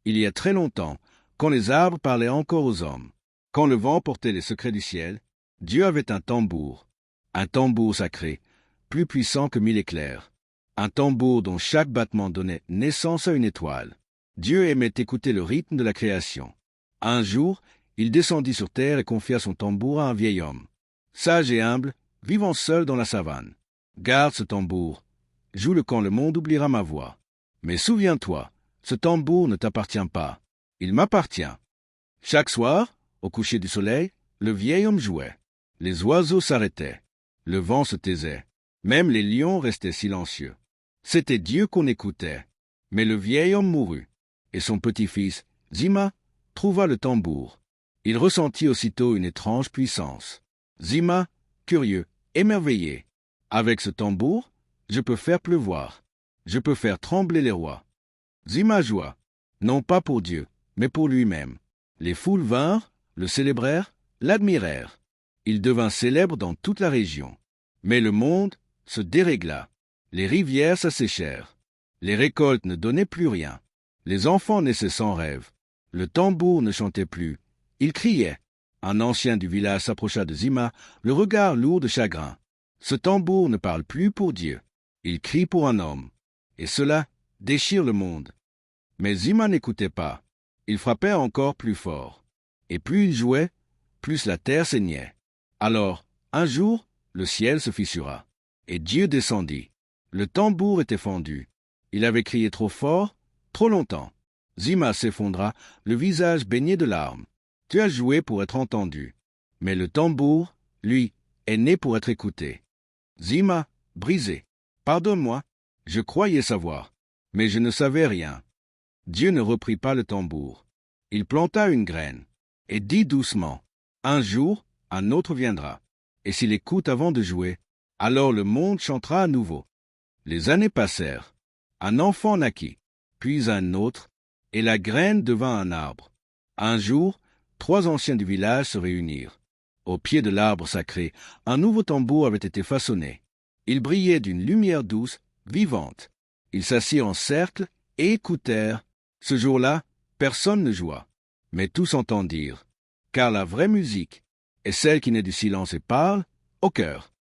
il y a très longtemps, quand les arbres parlaient encore aux hommes, quand le vent portait les secrets du ciel, Dieu avait un tambour sacré, plus puissant que 1000 éclairs, un tambour dont chaque battement donnait naissance à une étoile. Dieu aimait écouter le rythme de la création. Un jour, il descendit sur terre et confia son tambour à un vieil homme, sage et humble, vivant seul dans la savane. Garde ce tambour, joue-le quand le monde oubliera ma voix. Mais souviens-toi, ce tambour ne t'appartient pas, il m'appartient. Chaque soir, au coucher du soleil, le vieil homme jouait. Les oiseaux s'arrêtaient, le vent se taisait, même les lions restaient silencieux. C'était Dieu qu'on écoutait. Mais le vieil homme mourut, et son petit-fils, Zima, trouva le tambour. Il ressentit aussitôt une étrange puissance. Zima, curieux, émerveillé. Avec ce tambour, je peux faire pleuvoir. Je peux faire trembler les rois. Zima joua, non pas pour Dieu, mais pour lui-même. Les foules vinrent, le célébrèrent, l'admirèrent. Il devint célèbre dans toute la région. Mais le monde se dérégla. Les rivières s'asséchèrent. Les récoltes ne donnaient plus rien. Les enfants naissaient sans rêve. Le tambour ne chantait plus. Il criait. Un ancien du village s'approcha de Zima, le regard lourd de chagrin. Ce tambour ne parle plus pour Dieu. Il crie pour un homme. Et cela déchire le monde. Mais Zima n'écoutait pas. Il frappait encore plus fort. Et plus il jouait, plus la terre saignait. Alors, un jour, le ciel se fissura. Et Dieu descendit. Le tambour était fendu. Il avait crié trop fort, trop longtemps. Zima s'effondra, le visage baigné de larmes. Tu as joué pour être entendu. Mais le tambour, lui, est né pour être écouté. Zima, brisé. Pardonne-moi, je croyais savoir, mais je ne savais rien. Dieu ne reprit pas le tambour. Il planta une graine, et dit doucement, un jour, un autre viendra. Et s'il écoute avant de jouer, alors le monde chantera à nouveau. Les années passèrent. Un enfant naquit, puis un autre, et la graine devint un arbre. Un jour, 3 anciens du village se réunirent. Au pied de l'arbre sacré, un nouveau tambour avait été façonné. Il brillait d'une lumière douce, vivante. Ils s'assirent en cercle et écoutèrent. Ce jour-là, personne ne joua, mais tous entendirent. Car la vraie musique est celle qui naît du silence et parle au cœur.